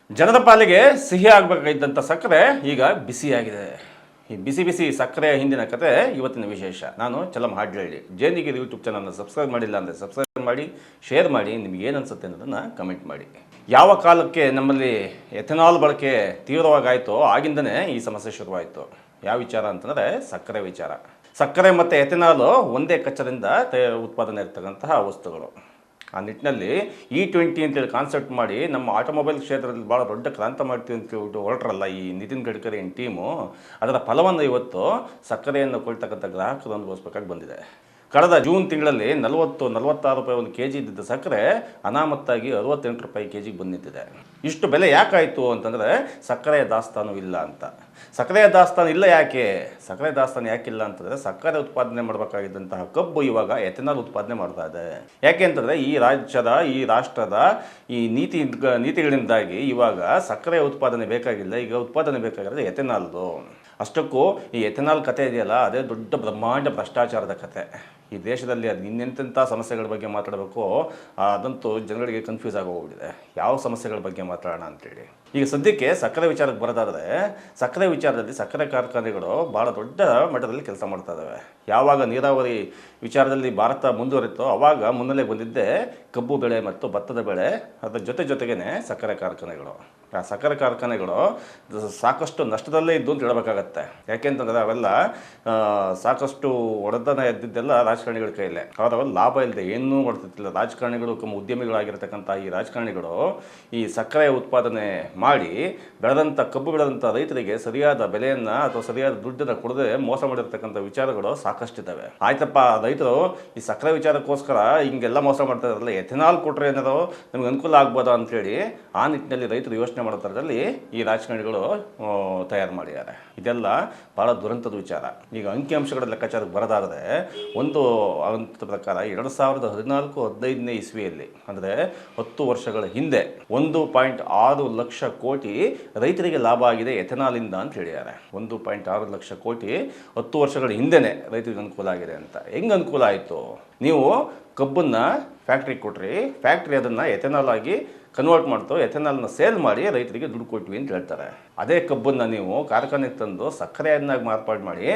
ಜನರ ಪಾಲಿಗೆ ಸಿಹಿ ಆಗಬೇಕಾಗಿದ್ದಂಥ ಸಕ್ಕರೆ ಈಗ ಬಿಸಿಯಾಗಿದೆ. ಈ ಬಿಸಿ ಬಿಸಿ ಸಕ್ಕರೆಯ ಹಿಂದಿನ ಕತೆ ಇವತ್ತಿನ ವಿಶೇಷ. ನಾನು ಚಲಂ ಹಾಡ್ಲಳ್ಳಿ. ಜೇನಿಗಿರಿ ಯೂಟ್ಯೂಬ್ ಚಾನಲ್ನ ಸಬ್ಸ್ಕ್ರೈಬ್ ಮಾಡಿಲ್ಲ ಅಂದರೆ ಸಬ್ಸ್ಕ್ರೈಬ್ ಮಾಡಿ, ಶೇರ್ ಮಾಡಿ, ನಿಮ್ಗೆ ಏನು ಅನಿಸುತ್ತೆ ಅನ್ನೋದನ್ನು ಕಮೆಂಟ್ ಮಾಡಿ. ಯಾವ ಕಾಲಕ್ಕೆ ನಮ್ಮಲ್ಲಿ ಎಥೆನಾಲ್ ಬಳಕೆ ತೀವ್ರವಾಗಾಯಿತೋ ಆಗಿಂದನೇ ಈ ಸಮಸ್ಯೆ ಶುರುವಾಯಿತು. ಯಾವ ವಿಚಾರ ಅಂತಂದರೆ ಸಕ್ಕರೆ ವಿಚಾರ. ಸಕ್ಕರೆ ಮತ್ತು ಎಥೆನಾಲು ಒಂದೇ ಕಚ್ಚದಿಂದ ಉತ್ಪಾದನೆ ಇರ್ತಕ್ಕಂತಹ ವಸ್ತುಗಳು. ಆ ನಿಟ್ಟಿನಲ್ಲಿ E20 ಅಂತೇಳಿ ಕಾನ್ಸೆಪ್ಟ್ ಮಾಡಿ ನಮ್ಮ ಆಟೋಮೊಬೈಲ್ ಕ್ಷೇತ್ರದಲ್ಲಿ ಭಾಳ ದೊಡ್ಡ ಕ್ರಾಂತಿ ಮಾಡ್ತೀವಿ ಅಂತ ಹೇಳ್ಬಿಟ್ಟು ಹೊರಟ್ರಲ್ಲ ಈ ನಿತಿನ್ ಗಡ್ಕರಿ ಟೀಮು, ಅದರ ಫಲವನ್ನು ಇವತ್ತು ಸಕ್ಕರೆಯನ್ನು ಕೊಳ್ತಕ್ಕಂಥ ಗ್ರಾಹಕರು ಅನುಭವಿಸ್ಬೇಕಾಗಿ ಬಂದಿದೆ. ಕಳೆದ ಜೂನ್ ತಿಂಗಳಲ್ಲಿ 46 ರೂಪಾಯಿ ಒಂದು ಕೆ ಜಿ ಇದ್ದಿದ್ದ ಸಕ್ಕರೆ ಅನಾಮತ್ತಾಗಿ 68 ರೂಪಾಯಿ ಕೆ ಜಿಗೆ ಬಂದು ನಿಂತಿದೆ. ಇಷ್ಟು ಬೆಲೆ ಯಾಕಾಯಿತು ಅಂತಂದರೆ ಸಕ್ಕರೆಯ ದಾಸ್ತಾನು ಇಲ್ಲ ಅಂತ. ಸಕ್ಕರೆಯ ದಾಸ್ತಾನು ಇಲ್ಲ ಯಾಕೆ? ಸಕ್ಕರೆ ದಾಸ್ತಾನು ಯಾಕಿಲ್ಲ ಅಂತಂದರೆ ಸಕ್ಕರೆ ಉತ್ಪಾದನೆ ಮಾಡಬೇಕಾಗಿದ್ದಂತಹ ಕಬ್ಬು ಇವಾಗ ಎಥೆನಾಲ್ ಉತ್ಪಾದನೆ ಮಾಡ್ತಾ ಇದೆ. ಯಾಕೆ ಅಂತಂದರೆ ಈ ರಾಷ್ಟ್ರದ ಈ ನೀತಿಗಳಿಂದಾಗಿ ಇವಾಗ ಸಕ್ಕರೆ ಉತ್ಪಾದನೆ ಬೇಕಾಗಿಲ್ಲ, ಈಗ ಉತ್ಪಾದನೆ ಬೇಕಾಗಿರೋದು ಎಥೆನಾಲ್ದು. ಅಷ್ಟಕ್ಕೂ ಈ ಎಥೆನಾಲ್ ಕತೆ ಇದೆಯಲ್ಲ, ಅದೇ ದೊಡ್ಡ ಬ್ರಹ್ಮಾಂಡ ಭ್ರಷ್ಟಾಚಾರದ ಕತೆ. ಈ ದೇಶದಲ್ಲಿ ಅದು ಇನ್ನೆಂತೆಂಥ ಸಮಸ್ಯೆಗಳ ಬಗ್ಗೆ ಮಾತಾಡಬೇಕು ಅದಂತೂ ಜನಗಳಿಗೆ ಕನ್ಫ್ಯೂಸ್ ಆಗೋಗ್ಬಿಟ್ಟಿದೆ. ಯಾವ ಸಮಸ್ಯೆಗಳ ಬಗ್ಗೆ ಮಾತಾಡೋಣ ಅಂತೇಳಿ. ಈಗ ಸದ್ಯಕ್ಕೆ ಸಕ್ಕರೆ ವಿಚಾರಕ್ಕೆ ಬರೋದಾದರೆ, ಸಕ್ಕರೆ ವಿಚಾರದಲ್ಲಿ ಸಕ್ಕರೆ ಕಾರ್ಖಾನೆಗಳು ಭಾಳ ದೊಡ್ಡ ಮಟ್ಟದಲ್ಲಿ ಕೆಲಸ ಮಾಡ್ತಾ ಇದ್ದಾವೆ. ಯಾವಾಗ ನೀರಾವರಿ ವಿಚಾರದಲ್ಲಿ ಭಾರತ ಮುಂದುವರಿತೋ ಆವಾಗ ಮುನ್ನೆಲೆ ಬಂದಿದ್ದೇ ಕಬ್ಬು ಬೆಳೆ ಮತ್ತು ಭತ್ತದ ಬೆಳೆ, ಅದರ ಜೊತೆಗೇ ಸಕ್ಕರೆ ಕಾರ್ಖಾನೆಗಳು. ಆ ಸಕ್ಕರೆ ಕಾರ್ಖಾನೆಗಳು ಸಾಕಷ್ಟು ನಷ್ಟದಲ್ಲೇ ಇದ್ದು ಅಂತ ಹೇಳಬೇಕಾಗತ್ತೆ. ಯಾಕೆಂತಂದರೆ ಅವೆಲ್ಲ ಸಾಕಷ್ಟು ಒಡೆತನ ಎದ್ದಿದ್ದೆಲ್ಲ ರಾಜಕಾರಣಿಗಳ ಕೈಯಲ್ಲೇ. ಅವರವೆಲ್ಲ ಲಾಭ ಇಲ್ಲದೆ ಏನೂ ಮಾಡ್ತಿರ್ತಿಲ್ಲ. ರಾಜಕಾರಣಿಗಳು ಉದ್ಯಮಿಗಳಾಗಿರ್ತಕ್ಕಂಥ ಈ ರಾಜಕಾರಣಿಗಳು ಈ ಸಕ್ಕರೆ ಉತ್ಪಾದನೆ ಮಾಡಿ ಕಬ್ಬು ಬೆಳೆದಂಥ ರೈತರಿಗೆ ಸರಿಯಾದ ಬೆಲೆಯನ್ನು ಅಥವಾ ಸರಿಯಾದ ದುಡ್ಡನ್ನು ಕೊಡದೆ ಮೋಸ ಮಾಡಿರ್ತಕ್ಕಂಥ ವಿಚಾರಗಳು ಸಾಕಷ್ಟಿದ್ದಾವೆ. ಆಯ್ತಪ್ಪ, ರೈತರು ಈ ಸಕ್ಕರೆ ವಿಚಾರಕ್ಕೋಸ್ಕರ ಹಿಂಗೆಲ್ಲ ಮೋಸ ಮಾಡ್ತಾ ಇರಲ್ಲ, ಎಥೆನಾಲ್ ಕೊಟ್ಟರೆ ಏನಾದರೂ ನಮ್ಗೆ ಅನುಕೂಲ ಆಗ್ಬೋದಾ ಅಂಥೇಳಿ ಆ ನಿಟ್ಟಿನಲ್ಲಿ ರೈತರು ಯೋಚನೆ ಮಾಡೋ ಥರದಲ್ಲಿ ಈ ರಾಜಕಾರಣಿಗಳು ತಯಾರು ಮಾಡಿದ್ದಾರೆ. ಇದೆಲ್ಲ ಭಾಳ ದುರಂತದ ವಿಚಾರ. ಈಗ ಅಂಕಿಅಂಶಗಳ ಲೆಕ್ಕಾಚಾರಕ್ಕೆ ಬರೋದಾದರೆ ಒಂದು ಹಂತದ ಪ್ರಕಾರ 2014-15ನೇ ಇಸ್ವಿಯಲ್ಲಿ ಅಂದರೆ 10 ವರ್ಷಗಳ ಹಿಂದೆ 1.6 ಲಕ್ಷ ಕೋಟಿ ರೈತರಿಗೆ ಲಾಭ ಆಗಿದೆ ಎಥೆನಾಲಿಂದ ಅಂತ ಹೇಳಿದ್ದಾರೆ. 1.6 ಲಕ್ಷ ಕೋಟಿ 10 ವರ್ಷಗಳ ಹಿಂದೆನೇ ರೈತರಿಗೆ ಅನುಕೂಲ ಆಗಿದೆ ಅಂತ. ಹೆಂಗೆ ಅನುಕೂಲ ಆಯಿತು? ನೀವು ಕಬ್ಬನ್ನು ಫ್ಯಾಕ್ಟ್ರಿಗೆ ಕೊಟ್ರಿ, ಫ್ಯಾಕ್ಟ್ರಿ ಅದನ್ನು ಎಥೆನಾಲ್ ಆಗಿ ಕನ್ವರ್ಟ್ ಮಾಡ್ತು, ಎಥೆನಾಲ್ನ ಸೇಲ್ ಮಾಡಿ ರೈತರಿಗೆ ದುಡ್ಡು ಕೊಟ್ವಿ ಅಂತ ಹೇಳ್ತಾರೆ. ಅದೇ ಕಬ್ಬನ್ನು ನೀವು ಕಾರ್ಖಾನೆಗೆ ತಂದು ಸಕ್ಕರೆಯನ್ನಾಗಿ ಮಾರ್ಪಾಡು ಮಾಡಿ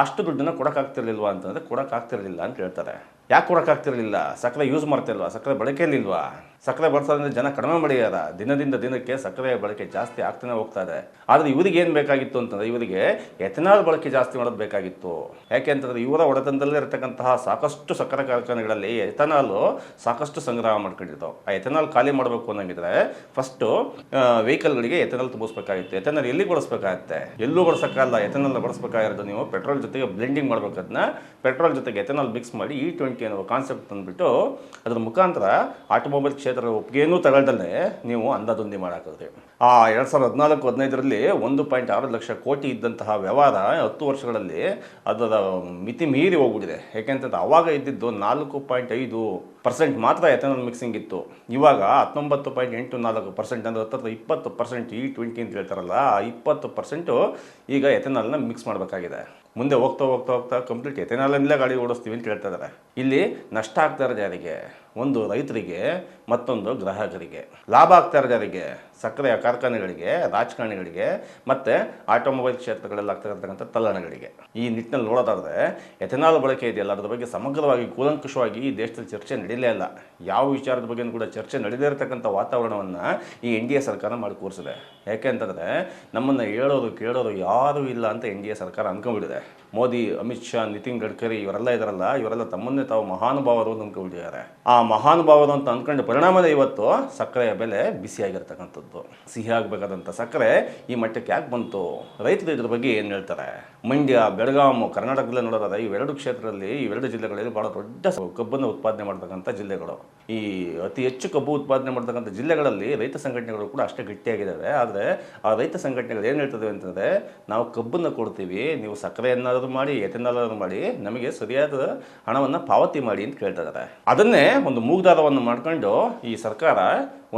ಅಷ್ಟು ದುಡ್ಡನ್ನು ಕೊಡೋಕ್ಕಾಗ್ತಿರ್ಲಿಲ್ವಾ ಅಂತಂದರೆ ಕೊಡೋಕ್ಕಾಗ್ತಿರ್ಲಿಲ್ಲ ಅಂತ ಹೇಳ್ತಾರೆ. ಯಾಕೆ ಕೊಡೋಕ್ಕಾಗ್ತಿರಲಿಲ್ಲ? ಸಕ್ಕರೆ ಯೂಸ್ ಮಾಡ್ತಿಲ್ವಾ? ಸಕ್ಕರೆ ಬಳಕೆಯಲ್ಲಿಲ್ವಾ? ಸಕ್ಕರೆ ಬಳಸೋದ್ರಿಂದ ಜನ ಕಡಿಮೆ ಮಾಡಿದಾರ. ದಿನದಿಂದ ದಿನಕ್ಕೆ ಸಕ್ಕರೆ ಬಳಕೆ ಜಾಸ್ತಿ ಆಗ್ತಾನೆ ಹೋಗ್ತಾ ಇದೆ. ಆದರೆ ಇವರಿಗೆ ಏನು ಬೇಕಾಗಿತ್ತು ಅಂತಂದರೆ ಇವರಿಗೆ ಎಥೆನಾಲ್ ಬಳಕೆ ಜಾಸ್ತಿ ಮಾಡೋದು ಬೇಕಾಗಿತ್ತು. ಯಾಕೆ ಅಂತಂದರೆ ಇವರ ಒಡೆತನದಲ್ಲೇ ಇರತಕ್ಕಂತಹ ಸಾಕಷ್ಟು ಸಕ್ಕರೆ ಕಾರ್ಖಾನೆಗಳಲ್ಲಿ ಎಥೆನಾಲು ಸಾಕಷ್ಟು ಸಂಗ್ರಹ ಮಾಡ್ಕೊಂಡಿರ್ತಾವೆ. ಆ ಎಥೆನಾಲ್ ಖಾಲಿ ಮಾಡಬೇಕು ಅನ್ನಂಗಿದ್ರೆ ಫಸ್ಟು ವೆಹಿಕಲ್ಗಳಿಗೆ ಎಥೆನಾಲ್ ತುಂಬಿಸ್ಬೇಕಾಗಿತ್ತು. ಎಥೆನಾಲ್ ಎಲ್ಲಿ ಬಳಸಬೇಕಾಗತ್ತೆ? ಎಲ್ಲೂ ಬಳಸೋಕ್ಕಲ್ಲ. ಎಥೆನಾಲ್ ಬಳಸಬೇಕಾಗಿರೋದು ನೀವು ಪೆಟ್ರೋಲ್ ಜೊತೆಗೆ ಬ್ಲೆಂಡಿಂಗ್ ಮಾಡಬೇಕದನ್ನ. ಪೆಟ್ರೋಲ್ ಜೊತೆಗೆ ಎಥೆನಾಲ್ ಮಿಕ್ಸ್ ಮಾಡಿ E20 ಅನ್ನೋ ಕಾನ್ಸೆಪ್ಟ್ ತಂದುಬಿಟ್ಟು ಅದರ ಮುಖಾಂತರ ಆಟೋಮೊಬೈಲ್ ಕ್ಷೇತ್ರದ ಒಪ್ಪಿಗೆಯೂ ತಗೊಳ್ದಲ್ಲೇ ನೀವು ಅಂದಾಜುಂದಿ ಮಾಡಾಕಿದ್ರಿ. ಆ 2014-15ರಲ್ಲಿ 1.6 ಲಕ್ಷ ಕೋಟಿ ಇದ್ದಂತಹ ವ್ಯವಹಾರ 10 ವರ್ಷಗಳಲ್ಲಿ ಅದರ ಮಿತಿ ಮೀರಿ ಹೋಗ್ಬಿಟ್ಟಿದೆ. ಯಾಕೆಂತಂದ್ರೆ ಆವಾಗ ಇದ್ದಿದ್ದು 4.5% ಮಾತ್ರ ಎಥೆನಾಲ್ ಮಿಕ್ಸಿಂಗ್ ಇತ್ತು. ಇವಾಗ 19.84% ಅಂದರೆ 20% E20 ಅಂತ ಹೇಳ್ತಾರಲ್ಲ, ಆ 20% ಈಗ ಎಥೆನಾಲ್ನ ಮಿಕ್ಸ್ ಮಾಡಬೇಕಾಗಿದೆ. ಮುಂದೆ ಹೋಗ್ತಾ ಹೋಗ್ತಾ ಹೋಗ್ತಾ ಕಂಪ್ಲೀಟ್ ಎಥೆನಾಲಲ್ಲೇ ಗಾಡಿ ಓಡಿಸ್ತೀವಿ ಅಂತ ಹೇಳ್ತಾ ಇದ್ದಾರೆ. ಇಲ್ಲಿ ನಷ್ಟ ಆಗ್ತಾ ಇರೋದು ಯಾರಿಗೆ? ಒಂದು ರೈತರಿಗೆ, ಮತ್ತೊಂದು ಗ್ರಾಹಕರಿಗೆ. ಲಾಭ ಆಗ್ತಾ ಇರೋದು ಯಾರಿಗೆ? ಸಕ್ಕರೆಯ ಕಾರ್ಖಾನೆಗಳಿಗೆ, ರಾಜಕಾರಣಿಗಳಿಗೆ ಮತ್ತು ಆಟೋಮೊಬೈಲ್ ಕ್ಷೇತ್ರಗಳಲ್ಲಿ ಆಗ್ತಾ ಇರ್ತಕ್ಕಂಥ ತಲ್ಲಣಗಳಿಗೆ. ಈ ನಿಟ್ಟಿನಲ್ಲಿ ನೋಡೋದಾದರೆ ಎಥೆನಾಲ್ ಬಳಕೆ ಇದೆಯಲ್ಲ, ಅದರ ಬಗ್ಗೆ ಸಮಗ್ರವಾಗಿ ಕೂಲಂಕುಷವಾಗಿ ಈ ದೇಶದಲ್ಲಿ ಚರ್ಚೆ ನಡೀಲೇ ಇಲ್ಲ. ಯಾವ ವಿಚಾರದ ಬಗ್ಗೆಯೂ ಕೂಡ ಚರ್ಚೆ ನಡೆದೇ ಇರತಕ್ಕಂಥ ವಾತಾವರಣವನ್ನು ಈ NDA ಸರ್ಕಾರ ಮಾಡಿ ಕೂರಿಸಿದೆ. ಯಾಕೆ ಅಂತಂದರೆ ನಮ್ಮನ್ನು ಹೇಳೋರು ಕೇಳೋರು ಯಾರೂ ಇಲ್ಲ ಅಂತ NDA ಸರ್ಕಾರ ಅಂದ್ಕೊಂಡ್ಬಿಟ್ಟಿದೆ. ಮೋದಿ, ಅಮಿತ್ ಶಾ, ನಿತಿನ್ ಗಡ್ಕರಿ ಇವರೆಲ್ಲ ಇದಾರಲ್ಲ, ಇವರೆಲ್ಲ ತಮ್ಮನ್ನೇ ತಾವು ಮಹಾನುಭಾವರು ಅಂತ ಅಂದ್ಕೊಂಡಿದ್ದಾರೆ. ಆ ಮಹಾನುಭಾವರು ಅಂತ ಅಂದ್ಕೊಂಡು ಪರಿಣಾಮದ ಇವತ್ತು ಸಕ್ಕರೆಯ ಬೆಲೆ ಬಿಸಿಯಾಗಿರ್ತಕ್ಕಂಥದ್ದು. ಸಿಹಿ ಆಗಬೇಕಾದಂಥ ಸಕ್ಕರೆ ಈ ಮಟ್ಟಕ್ಕೆ ಯಾಕೆ ಬಂತು? ರೈತರು ಇದ್ರ ಬಗ್ಗೆ ಏನು ಹೇಳ್ತಾರೆ? ಮಂಡ್ಯ, ಬೆಳಗಾವಿ, ಕರ್ನಾಟಕದಲ್ಲೇ ನೋಡೋದಾದ್ರೆ ಇವೆರಡು ಕ್ಷೇತ್ರದಲ್ಲಿ, ಇವೆರಡು ಜಿಲ್ಲೆಗಳಲ್ಲಿ ಭಾಳ ದೊಡ್ಡ ಕಬ್ಬನ್ನು ಉತ್ಪಾದನೆ ಮಾಡ್ತಕ್ಕಂಥ ಜಿಲ್ಲೆಗಳು. ಈ ಅತಿ ಹೆಚ್ಚು ಕಬ್ಬು ಉತ್ಪಾದನೆ ಮಾಡ್ತಕ್ಕಂಥ ಜಿಲ್ಲೆಗಳಲ್ಲಿ ರೈತ ಸಂಘಟನೆಗಳು ಕೂಡ ಅಷ್ಟೇ ಗಟ್ಟಿಯಾಗಿದ್ದಾವೆ. ಆದರೆ ಆ ರೈತ ಸಂಘಟನೆಗಳು ಏನು ಹೇಳ್ತದೆ ಅಂತಂದರೆ, ನಾವು ಕಬ್ಬನ್ನು ಕೊಡ್ತೀವಿ, ನೀವು ಸಕ್ಕರೆಯನ್ನಾದರೂ ಮಾಡಿ, ಎಥೆನಾಲ್ ಮಾಡಿ, ನಮಗೆ ಸರಿಯಾದ ಹಣವನ್ನು ಪಾವತಿ ಮಾಡಿ ಅಂತ ಕೇಳ್ತಾ ಇದ್ದಾರೆ. ಅದನ್ನೇ ಒಂದು ಮೂಗ್ದಾರವನ್ನು ಮಾಡ್ಕೊಂಡು ಈ ಸರ್ಕಾರ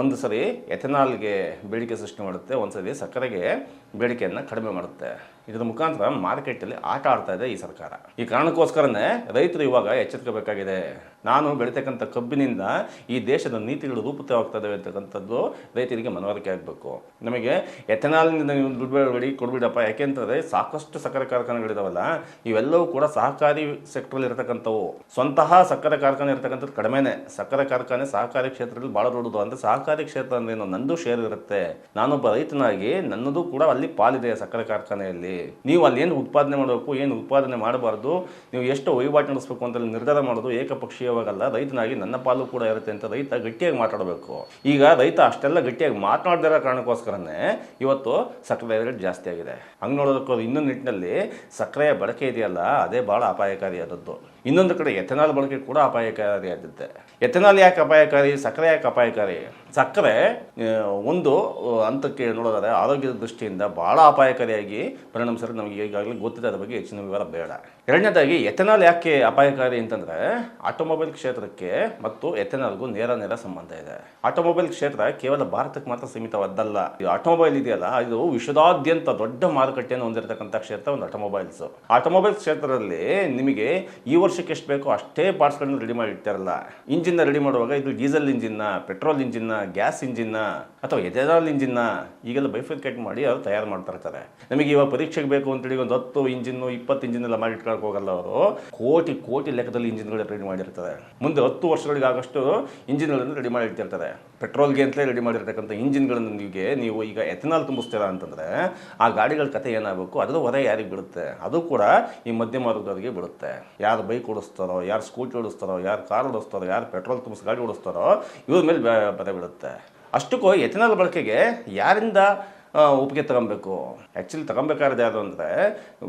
ಒಂದು ಸರಿ ಎಥೆನಾಲ್ಗೆ ಬೇಡಿಕೆ ಸೃಷ್ಟಿ ಮಾಡುತ್ತೆ, ಒಂದು ಸರಿ ಸಕ್ಕರೆಗೆ ಬೇಡಿಕೆಯನ್ನು ಕಡಿಮೆ ಮಾಡುತ್ತೆ. ಇದರ ಮುಖಾಂತರ ಮಾರ್ಕೆಟಲ್ಲಿ ಆಟ ಆಡ್ತಾ ಇದೆ ಈ ಸರ್ಕಾರ. ಈ ಕಾರಣಕ್ಕೋಸ್ಕರನೇ ರೈತರು ಇವಾಗ ಎಚ್ಚೆತ್ತುಕೋಬೇಕಾಗಿದೆ. ನಾನು ಬೆಳೀತಕ್ಕಂಥ ಕಬ್ಬಿನಿಂದ ಈ ದೇಶದ ನೀತಿಗಳು ರೂಪಿತವಾಗ್ತದೆ ಅಂತಕ್ಕಂಥದ್ದು ರೈತರಿಗೆ ಮನವರಿಕೆ ಆಗಬೇಕು. ನಮಗೆ ಎಥೆನಾಲ್ನಿಂದ ನೀವು ದುಡ್ಡು ಕೊಡ್ಬಿಡಪ್ಪ, ಯಾಕೆಂತಂದರೆ ಸಾಕಷ್ಟು ಸಕ್ಕರೆ ಕಾರ್ಖಾನೆಗಳಿದಾವಲ್ಲ, ಇವೆಲ್ಲವೂ ಕೂಡ ಸಹಕಾರಿ ಸೆಕ್ಟ್ರಲ್ಲಿ ಇರತಕ್ಕಂಥವು. ಸ್ವಂತಹ ಸಕ್ಕರೆ ಕಾರ್ಖಾನೆ ಇರತಕ್ಕಂಥದ್ದು ಕಡಿಮೆನೇ. ಸಕ್ಕರೆ ಕಾರ್ಖಾನೆ ಸಹಕಾರಿ ಕ್ಷೇತ್ರದಲ್ಲಿ ಭಾಳ ದೊಡ್ಡದು. ಅಂದರೆ ಸಹಕಾರಿ ಕ್ಷೇತ್ರ ಅಂದ್ರೆ ನಂದು ಶೇರ್ ಇರುತ್ತೆ. ನಾನೊಬ್ಬ ರೈತನಾಗಿ ನನ್ನದು ಕೂಡ ಅಲ್ಲಿ ಪಾಲಿದೆ ಸಕ್ಕರೆ ಕಾರ್ಖಾನೆಯಲ್ಲಿ. ನೀವು ಅಲ್ಲಿ ಏನು ಉತ್ಪಾದನೆ ಮಾಡಬೇಕು, ಏನು ಉತ್ಪಾದನೆ ಮಾಡಬಾರ್ದು, ನೀವು ಎಷ್ಟು ವಹಿವಾಟು ನಡೆಸಬೇಕು ಅಂತ ನಿರ್ಧಾರ ಮಾಡೋದು ಏಕಪಕ್ಷೀಯವಾಗಲ್ಲ. ರೈತನಾಗಿ ನನ್ನ ಪಾಲು ಕೂಡ ಇರುತ್ತೆ ಅಂತ ರೈತ ಗಟ್ಟಿಯಾಗಿ ಮಾತಾಡಬೇಕು. ಈಗ ರೈತ ಅಷ್ಟೆಲ್ಲ ಗಟ್ಟಿಯಾಗಿ ಮಾತನಾಡದಿರೋ ಕಾರಣಕ್ಕೋಸ್ಕರನೇ ಇವತ್ತು ಸಕ್ಕರೆ ರೇಟ್ ಜಾಸ್ತಿ ಆಗಿದೆ. ಹಂಗೆ ನೋಡೋದಕ್ಕೂ ಇನ್ನೊಂದು ನಿಟ್ಟಿನಲ್ಲಿ ಸಕ್ಕರೆಯ ಬಳಕೆ ಇದೆಯಲ್ಲ, ಅದೇ ಭಾಳ ಅಪಾಯಕಾರಿಯಾದದ್ದು. ಇನ್ನೊಂದು ಕಡೆ ಎಥೆನಾಲ್ ಬಳಕೆ ಕೂಡ ಅಪಾಯಕಾರಿಯಾಗುತ್ತೆ. ಎಥೆನಾಲ್ ಯಾಕೆ ಅಪಾಯಕಾರಿ, ಸಕ್ಕರೆ ಯಾಕೆ ಅಪಾಯಕಾರಿ? ಸಕ್ಕರೆ ಒಂದು ಹಂತಕ್ಕೆ ನೋಡೋದಾದರೆ ಆರೋಗ್ಯದ ದೃಷ್ಟಿಯಿಂದ ಭಾಳ ಅಪಾಯಕಾರಿಯಾಗಿ ಪರಿಣಮಿಸಿದ್ರೆ ನಮಗೆ ಈಗಾಗಲೇ ಗೊತ್ತಿದೆ, ಅದರ ಬಗ್ಗೆ ಹೆಚ್ಚಿನ ವಿವರ ಬೇಡ. ಎರಡನೇದಾಗಿ ಎಥೆನಾಲ್ ಯಾಕೆ ಅಪಾಯಕಾರಿ ಅಂತಂದರೆ, ಆಟೋಮೊಬೈಲ್ ಕ್ಷೇತ್ರಕ್ಕೆ ಮತ್ತು ಎಥೆನಾಲ್ಗೂ ನೇರ ಸಂಬಂಧ ಇದೆ. ಆಟೋಮೊಬೈಲ್ ಕ್ಷೇತ್ರ ಕೇವಲ ಭಾರತಕ್ಕೆ ಮಾತ್ರ ಸೀಮಿತವಾದ್ದಲ್ಲ. ಈ ಆಟೋಮೊಬೈಲ್ ಇದೆಯಲ್ಲ, ಇದು ವಿಶ್ವದಾದ್ಯಂತ ದೊಡ್ಡ ಮಾರುಕಟ್ಟೆಯನ್ನು ಹೊಂದಿರತಕ್ಕಂಥ ಕ್ಷೇತ್ರ ಒಂದು ಆಟೋಮೊಬೈಲ್ಸ್. ಆಟೋಮೊಬೈಲ್ ಕ್ಷೇತ್ರದಲ್ಲಿ ನಿಮಗೆ ಈ ವರ್ಷಕ್ಕೆ ಎಷ್ಟು ಬೇಕೋ ಅಷ್ಟೇ ಪಾರ್ಟ್ಸ್ಗಳನ್ನ ರೆಡಿ ಮಾಡಿ ಇಡ್ತಾರಲ್ಲ. ಇಂಜಿನ್ನ ರೆಡಿ ಮಾಡುವಾಗ ಇದು ಡೀಸೆಲ್ ಇಂಜಿನ್ನ, ಪೆಟ್ರೋಲ್ ಇಂಜಿನ್ನ, ಗ್ಯಾಸ್ ಇಂಜಿನ್ನ ಅಥವಾ ಎಥೆನಾಲ್ ಇಂಜಿನ್ನ ಈಗೆಲ್ಲ ಬೈಫರ್ಕೇಟ್ ಮಾಡಿ ಅವರು ತಯಾರು ಮಾಡ್ತಾ ಇರ್ತಾರೆ. ನಮಗೆ ಇವಾಗ ಪರೀಕ್ಷೆಗೆ ಬೇಕು ಅಂತೇಳಿ ಒಂದು 10 ಇಂಜಿನ್ನು 20 ಇಂಜಿನ್ ಎಲ್ಲ ಮಾಡಿ ಇಟ್ಕೊಳಕ್ಕೆ ಹೋಗಲ್ಲ. ಅವರು ಕೋಟಿ ಲೆಕ್ಕದಲ್ಲಿ ಇಂಜಿನ್ಗಳು ರೆಡಿ ಮಾಡಿರ್ತಾರೆ. ಮುಂದೆ 10 ವರ್ಷಗಳಿಗಾಗಷ್ಟು ಇಂಜಿನ್ಗಳನ್ನು ರೆಡಿ ಮಾಡಿ ಇಟ್ಟಿರ್ತಾರೆ. ಪೆಟ್ರೋಲ್ಗೆ ಅಂತಲೇ ರೆಡಿ ಮಾಡಿರ್ತಕ್ಕಂಥ ಇಂಜಿನ್ಗಳನ್ನು ನೀವು ಈಗ ಎಥೆನಾಲ್ ತುಂಬಿಸ್ತೀರಾ ಅಂತಂದರೆ ಆ ಗಾಡಿಗಳ ಕತೆ ಏನಾಗಬೇಕು, ಅದರ ಹೊರೆ ಯಾರಿಗೆ ಬಿಡುತ್ತೆ? ಅದು ಕೂಡ ಈ ಮಧ್ಯಮ ವರ್ಗದವರಿಗೆ ಬಿಡುತ್ತೆ. ಯಾರು ಬೈಕ್ ಓಡಿಸ್ತಾರೋ, ಯಾರು ಸ್ಕೂಟಿ ಓಡಿಸ್ತಾರೋ, ಯಾರು ಕಾರ್ ಓಡಿಸ್ತಾರೋ, ಯಾರು ಪೆಟ್ರೋಲ್ ತುಂಬಿಸಿ ಗಾಡಿ ಓಡಿಸ್ತಾರೋ, ಇವ್ರ ಮೇಲೆ ಬರೆ ಬಿಡುತ್ತೆ. ಅಷ್ಟಕ್ಕೂ ಎಥೆನಾಲ್ ಬಳಕೆಗೆ ಯಾರಿಂದ ಒಪ್ಪಿಗೆ ತಗೊಬೇಕು? ಆ್ಯಕ್ಚುಲಿ ತಗೊಬೇಕಾದ್ರೆ ಯಾರು ಅಂದರೆ,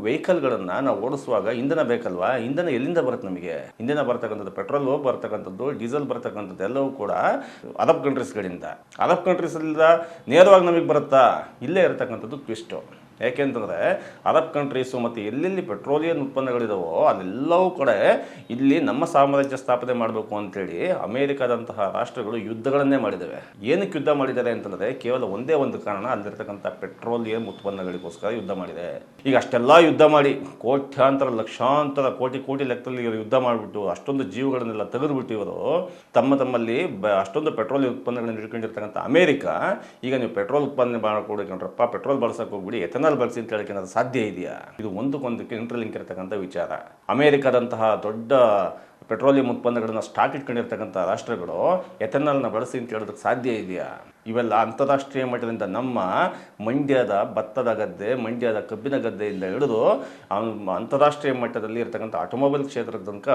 ವೆಹಿಕಲ್ಗಳನ್ನು ನಾವು ಓಡಿಸುವಾಗ ಇಂಧನ ಬೇಕಲ್ವಾ? ಇಂಧನ ಎಲ್ಲಿಂದ ಬರುತ್ತೆ? ನಮಗೆ ಇಂಧನ ಬರ್ತಕ್ಕಂಥದ್ದು, ಪೆಟ್ರೋಲ್ ಬರ್ತಕ್ಕಂಥದ್ದು, ಡೀಸೆಲ್ ಬರ್ತಕ್ಕಂಥದ್ದು ಎಲ್ಲವೂ ಕೂಡ ಅರಬ್ ಕಂಟ್ರೀಸ್ಗಳಿಂದ. ಅರಬ್ ಕಂಟ್ರೀಸಲ್ಲಿಂದ ನೇರವಾಗಿ ನಮಗೆ ಬರುತ್ತಾ? ಇಲ್ಲೇ ಇರತಕ್ಕಂಥದ್ದು ಟ್ವಿಸ್ಟು. ಯಾಕೆಂತಂದರೆ ಅರಬ್ ಕಂಟ್ರೀಸು ಮತ್ತು ಎಲ್ಲೆಲ್ಲಿ ಪೆಟ್ರೋಲಿಯಂ ಉತ್ಪನ್ನಗಳಿದಾವೋ ಅಲ್ಲೆಲ್ಲವೂ ಕಡೆ ಇಲ್ಲಿ ನಮ್ಮ ಸಾಮ್ರಾಜ್ಯ ಸ್ಥಾಪನೆ ಮಾಡಬೇಕು ಅಂತೇಳಿ ಅಮೇರಿಕಾದಂತಹ ರಾಷ್ಟ್ರಗಳು ಯುದ್ಧಗಳನ್ನೇ ಮಾಡಿದ್ದಾವೆ. ಏನಕ್ಕೆ ಯುದ್ಧ ಮಾಡಿದ್ದಾರೆ ಅಂತಂದರೆ ಕೇವಲ ಒಂದೇ ಒಂದು ಕಾರಣ, ಅಲ್ಲಿರ್ತಕ್ಕಂಥ ಪೆಟ್ರೋಲಿಯಂ ಉತ್ಪನ್ನಗಳಿಗೋಸ್ಕರ ಯುದ್ಧ ಮಾಡಿದೆ. ಈಗ ಅಷ್ಟೆಲ್ಲ ಯುದ್ಧ ಮಾಡಿ ಕೋಟ್ಯಾಂತರ ಲಕ್ಷಾಂತರ ಕೋಟಿ ಲೆಕ್ಕದಲ್ಲಿ ಯುದ್ಧ ಮಾಡಿಬಿಟ್ಟು ಅಷ್ಟೊಂದು ಜೀವಗಳನ್ನೆಲ್ಲ ತೆಗೆದುಬಿಟ್ಟು ಇವರು ತಮ್ಮಲ್ಲಿ ಅಷ್ಟೊಂದು ಪೆಟ್ರೋಲಿಯಂ ಉತ್ಪನ್ನಗಳನ್ನು ಹಿಡ್ಕೊಂಡಿರ್ತಕ್ಕಂಥ ಅಮೇರಿಕ ಈಗ ನೀವು ಪೆಟ್ರೋಲ್ ಉತ್ಪಾದನೆ ಮಾಡ್ಕೊಡ್ಕೊಂಡ್ರಪ್ಪ, ಪೆಟ್ರೋಲ್ ಬಳಸಕ್ಕೆ ಹೋಗ್ಬಿಡಿ, ಎಥೆನಾಲ್ ಬಳಸಿ ಅಂತ ಹೇಳಕ್ಕೆ ಏನಾದ್ರು ಸಾಧ್ಯ ಇದೆಯಾ? ಇದು ಒಂದಕ್ಕೊಂದಕ್ಕೆ ಇಂಟರ್ಲಿಂಕ್ ಇರತಕ್ಕಂಥ ವಿಚಾರ. ಅಮೇರಿಕಾದಂತಹ ದೊಡ್ಡ ಪೆಟ್ರೋಲಿಯಂ ಉತ್ಪನ್ನಗಳನ್ನು ಸ್ಟಾಕ್ ಇಟ್ಕೊಂಡಿರ್ತಕ್ಕಂಥ ರಾಷ್ಟ್ರಗಳು ಎಥೆನಾಲ್ನ ಬಳಸಿ ಅಂತ ಹೇಳೋದಕ್ಕೆ ಸಾಧ್ಯ ಇದೆಯಾ? ಇವೆಲ್ಲ ಅಂತಾರಾಷ್ಟ್ರೀಯ ಮಟ್ಟದಿಂದ ನಮ್ಮ ಮಂಡ್ಯದ ಭತ್ತದ ಗದ್ದೆ, ಮಂಡ್ಯದ ಕಬ್ಬಿನ ಗದ್ದೆಯಿಂದ ಹಿಡಿದು ಅಂತಾರಾಷ್ಟ್ರೀಯ ಮಟ್ಟದಲ್ಲಿ ಇರ್ತಕ್ಕಂಥ ಆಟೋಮೊಬೈಲ್ ಕ್ಷೇತ್ರದ ತನಕ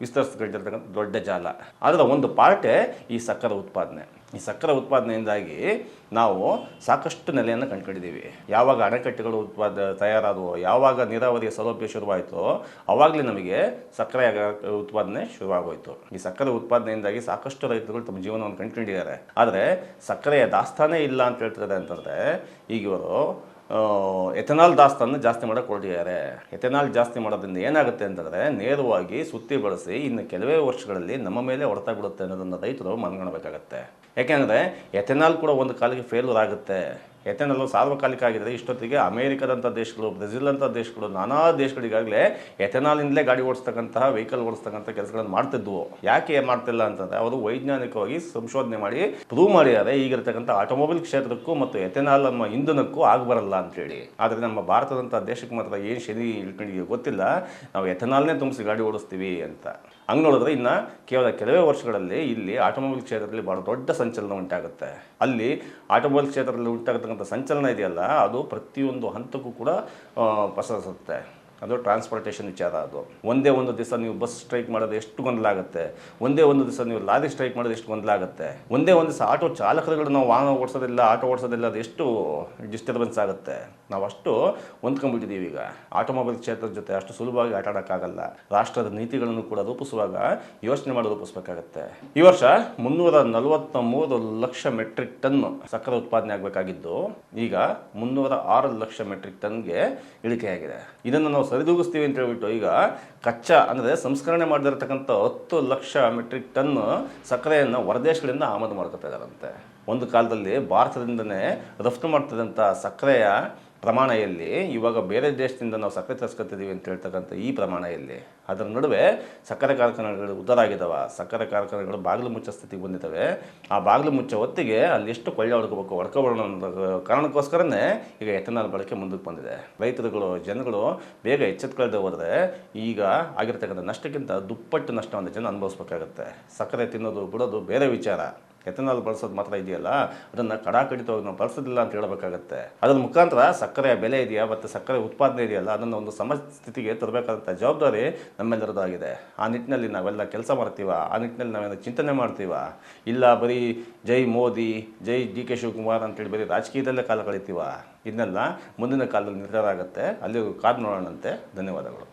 ವಿಸ್ತರಿಸ್ಕೊಂಡಿರ್ತಕ್ಕಂಥ ದೊಡ್ಡ ಜಾಲ. ಅದರ ಒಂದು ಪಾರ್ಟೇ ಈ ಸಕ್ಕರೆ ಉತ್ಪಾದನೆ. ಈ ಸಕ್ಕರೆ ಉತ್ಪಾದನೆಯಿಂದಾಗಿ ನಾವು ಸಾಕಷ್ಟು ನೆಲೆಯನ್ನು ಕಂಡುಕೊಂಡಿದ್ದೀವಿ. ಯಾವಾಗ ಅಣೆಕಟ್ಟೆಗಳು ತಯಾರಾದವು, ಯಾವಾಗ ನೀರಾವರಿಯ ಸೌಲಭ್ಯ ಶುರುವಾಯಿತು, ಆವಾಗಲೇ ನಮಗೆ ಸಕ್ಕರೆ ಉತ್ಪಾದನೆ ಶುರುವಾಗೋಯಿತು. ಈ ಸಕ್ಕರೆ ಉತ್ಪಾದನೆಯಿಂದಾಗಿ ಸಾಕಷ್ಟು ರೈತರು ತಮ್ಮ ಜೀವನವನ್ನು ಕಂಡುಕೊಂಡಿದ್ದಾರೆ. ಆದರೆ ಸಕ್ಕರೆಯ ದಾಸ್ತಾನೇ ಇಲ್ಲ ಅಂತ ಹೇಳ್ತಿದ್ದಾರೆ ಅಂತಂದರೆ, ಈಗ ಇವರು ಎಥೆನಾಲ್ ದಾಸ್ತಾನು ಜಾಸ್ತಿ ಮಾಡೋಕ್ಕೆ ಹೊರಟಿದ್ದಾರೆ. ಎಥೆನಾಲ್ ಜಾಸ್ತಿ ಮಾಡೋದ್ರಿಂದ ಏನಾಗುತ್ತೆ ಅಂತಂದರೆ, ನೇರವಾಗಿ ಸುತ್ತಿ ಬಳಸಿ ಇನ್ನು ಕೆಲವೇ ವರ್ಷಗಳಲ್ಲಿ ನಮ್ಮ ಮೇಲೆ ಹೊಡೆತ ಬಿಡುತ್ತೆ ಅನ್ನೋದನ್ನು ರೈತರು ಮನಗಣಬೇಕಾಗತ್ತೆ. ಯಾಕೆಂದರೆ ಎಥೆನಾಲ್ ಕೂಡ ಒಂದು ಕಾಲಿಗೆ ಫೇಲ್ಯೂರ್ ಆಗುತ್ತೆ. ಎಥೆನಾಲ್ ಸಾರ್ವಕಾಲಿಕ ಆಗಿದ್ದರೆ ಇಷ್ಟೊತ್ತಿಗೆ ಅಮೇರಿಕಾದಂಥ ದೇಶಗಳು, ಬ್ರೆಜಿಲ್ ಅಂಥ ದೇಶಗಳು, ನಾನಾ ದೇಶಗಳಿಗಾಗಲೇ ಎಥೆನಾಲಿಂದಲೇ ಗಾಡಿ ಓಡಿಸ್ತಕ್ಕಂತಹ ವೆಹಿಕಲ್ ಓಡಿಸ್ತಕ್ಕಂಥ ಕೆಲಸಗಳನ್ನು ಮಾಡ್ತಿದ್ವು. ಯಾಕೆ ಮಾಡ್ತಿಲ್ಲ ಅಂತಂದರೆ, ಅವರು ವೈಜ್ಞಾನಿಕವಾಗಿ ಸಂಶೋಧನೆ ಮಾಡಿ ಪ್ರೂವ್ ಮಾಡಿದ್ದಾರೆ ಈಗಿರ್ತಕ್ಕಂಥ ಆಟೋಮೊಬೈಲ್ ಕ್ಷೇತ್ರಕ್ಕೂ ಮತ್ತು ಎಥೆನಾಲ್ ನಮ್ಮ ಇಂಧನಕ್ಕೂ ಆಗಬರಲ್ಲ ಅಂತೇಳಿ. ಆದರೆ ನಮ್ಮ ಭಾರತದಂಥ ದೇಶಕ್ಕೆ ಮಾತ್ರ ಏನು ಶನಿ ಇಳ್ಕೊಂಡಿದೆಯೋ ಗೊತ್ತಿಲ್ಲ, ನಾವು ಎಥೆನಾಲ್ನೇ ತುಂಬಿಸಿ ಗಾಡಿ ಓಡಿಸ್ತೀವಿ ಅಂತ. ಹಂಗೆ ನೋಡಿದ್ರೆ ಇನ್ನು ಕೇವಲ ಕೆಲವೇ ವರ್ಷಗಳಲ್ಲಿ ಇಲ್ಲಿ ಆಟೋಮೊಬೈಲ್ ಕ್ಷೇತ್ರದಲ್ಲಿ ಭಾಳ ದೊಡ್ಡ ಸಂಚಲನ ಉಂಟಾಗುತ್ತೆ. ಅಲ್ಲಿ ಆಟೋಮೊಬೈಲ್ ಕ್ಷೇತ್ರದಲ್ಲಿ ಉಂಟಾಗತಕ್ಕಂಥ ಸಂಚಲನ ಇದೆಯಲ್ಲ, ಅದು ಪ್ರತಿಯೊಂದು ಹಂತಕ್ಕೂ ಕೂಡ ಪಸರಿಸುತ್ತೆ. ಅದು ಟ್ರಾನ್ಸ್ಪೋರ್ಟೇಷನ್ ವಿಚಾರ. ಅದು ಒಂದೇ ಒಂದು ದಿವಸ ನೀವು ಬಸ್ ಸ್ಟ್ರೈಕ್ ಮಾಡೋದು ಎಷ್ಟು ಗೊಂದಲ ಆಗುತ್ತೆ, ಒಂದೇ ಒಂದು ದಿವಸ ನೀವು ಲಾರಿ ಸ್ಟ್ರೈಕ್ ಮಾಡೋದು ಎಷ್ಟು ಗೊಂದಲ ಆಗುತ್ತೆ, ಒಂದೇ ಒಂದು ದಿವಸ ಆಟೋ ಚಾಲಕರುಗಳು ನಾವು ವಾಹನ ಓಡಿಸೋದಿಲ್ಲ, ಆಟೋ ಓಡಿಸೋದಿಲ್ಲ, ಅದು ಎಷ್ಟು ಡಿಸ್ಟರ್ಬೆನ್ಸ್ ಆಗುತ್ತೆ. ನಾವು ಅಷ್ಟು ಹೊಂದ್ಕೊಂಡ್ಬಿಟ್ಟಿದ್ದೀವಿ. ಈಗ ಆಟೋಮೊಬೈಲ್ ಕ್ಷೇತ್ರದ ಜೊತೆ ಅಷ್ಟು ಸುಲಭವಾಗಿ ಆಟ ಆಡೋಕ್ಕಾಗಲ್ಲ. ರಾಷ್ಟ್ರದ ನೀತಿಗಳನ್ನು ಕೂಡ ರೂಪಿಸುವಾಗ ಯೋಚನೆ ಮಾಡಿ ರೂಪಿಸ್ಬೇಕಾಗತ್ತೆ. ಈ ವರ್ಷ 343 ಲಕ್ಷ ಮೆಟ್ರಿಕ್ ಟನ್ ಸಕ್ಕರೆ ಉತ್ಪಾದನೆ ಆಗಬೇಕಾಗಿದ್ದು ಈಗ 306 ಲಕ್ಷ ಮೆಟ್ರಿಕ್ ಟನ್ಗೆ ಇಳಿಕೆಯಾಗಿದೆ. ಇದನ್ನು ನಾವು ಸರಿದೂಗಿಸ್ತೀವಿ ಅಂತ ಹೇಳ್ಬಿಟ್ಟು ಈಗ ಕಚ್ಚಾ ಅಂದರೆ ಸಂಸ್ಕರಣೆ ಮಾಡದಿರತಕ್ಕಂಥ 10 ಲಕ್ಷ ಮೆಟ್ರಿಕ್ ಟನ್ ಸಕ್ಕರೆಯನ್ನು ಹೊರದೇಶಗಳಿಂದ ಆಮದು ಮಾಡ್ಕೊತಾ ಇದ್ದಾರಂತೆ. ಒಂದು ಕಾಲದಲ್ಲಿ ಭಾರತದಿಂದನೇ ರಫ್ತು ಮಾಡ್ತಿದ್ದಂಥ ಸಕ್ಕರೆಯ ಪ್ರಮಾಣ ಎಲ್ಲಿ, ಇವಾಗ ಬೇರೆ ದೇಶದಿಂದ ನಾವು ಸಕ್ಕರೆ ತರಿಸ್ಕೊತಿದ್ದೀವಿ ಅಂತ ಹೇಳ್ತಕ್ಕಂಥ ಈ ಪ್ರಮಾಣ ಎಲ್ಲಿ. ಅದರ ನಡುವೆ ಸಕ್ಕರೆ ಕಾರ್ಖಾನೆಗಳು ಉದ್ಧಾರ ಆಗಿದ್ದಾವೆ, ಸಕ್ಕರೆ ಕಾರ್ಖಾನೆಗಳು ಬಾಗಿಲು ಮುಚ್ಚೋ ಸ್ಥಿತಿಗೆ ಬಂದಿದ್ದಾವೆ. ಆ ಬಾಗಿಲು ಮುಚ್ಚೋ ಹೊತ್ತಿಗೆ ಅಲ್ಲಿ ಎಷ್ಟು ಕೊಳ್ಳೆ ಹೊಡ್ಕೋಬರೋಣ ಅನ್ನೋ ಕಾರಣಕ್ಕೋಸ್ಕರನೇ ಈಗ ಎಥೆನಾಲ್ ಬಳಕೆ ಮುಂದಕ್ಕೆ ಬಂದಿದೆ. ರೈತರುಗಳು ಜನಗಳು ಬೇಗ ಎಚ್ಚೆತ್ಕೊಳ್ಳದೆ ಹೋದರೆ ಈಗ ಆಗಿರ್ತಕ್ಕಂಥ ನಷ್ಟಕ್ಕಿಂತ ದುಪ್ಪಟ್ಟು ನಷ್ಟವನ್ನು ಜನ ಅನುಭವಿಸ್ಬೇಕಾಗತ್ತೆ. ಸಕ್ಕರೆ ತಿನ್ನೋದು ಬಿಡೋದು ಬೇರೆ ವಿಚಾರ, ಎಥೆನಾಲ್ ಬಳಸೋದು ಮಾತ್ರ ಇದೆಯಲ್ಲ ಅದನ್ನು ಕಡಾಕಡಿತವಾಗಿ ನಾವು ಬಳಸೋದಿಲ್ಲ ಅಂತ ಹೇಳಬೇಕಾಗತ್ತೆ. ಅದರ ಮುಖಾಂತರ ಸಕ್ಕರೆಯ ಬೆಲೆ ಇದೆಯಾ ಮತ್ತು ಸಕ್ಕರೆ ಉತ್ಪಾದನೆ ಇದೆಯಲ್ಲ ಅದನ್ನು ಒಂದು ಸಮಸ್ಥಿತಿಗೆ ತರಬೇಕಾದಂಥ ಜವಾಬ್ದಾರಿ ನಮ್ಮೆಲ್ಲರದಾಗಿದೆ. ಆ ನಿಟ್ಟಿನಲ್ಲಿ ನಾವೆಲ್ಲ ಕೆಲಸ ಮಾಡ್ತೀವ, ಆ ನಿಟ್ಟಿನಲ್ಲಿ ನಾವೇನು ಚಿಂತನೆ ಮಾಡ್ತೀವ, ಇಲ್ಲ ಬರೀ ಜೈ ಮೋದಿ ಜೈ ಡಿ ಕೆ ಶಿವಕುಮಾರ್ ಅಂತೇಳಿ ಬರೀ ರಾಜಕೀಯದಲ್ಲೇ ಕಾಲ ಕಳಿತೀವ. ಇದನ್ನೆಲ್ಲ ಮುಂದಿನ ಕಾಲದಲ್ಲಿ ನಿರ್ಧಾರ ಆಗುತ್ತೆ. ಅಲ್ಲಿ ಕಾದು ನೋಡೋಣಂತೆ. ಧನ್ಯವಾದಗಳು.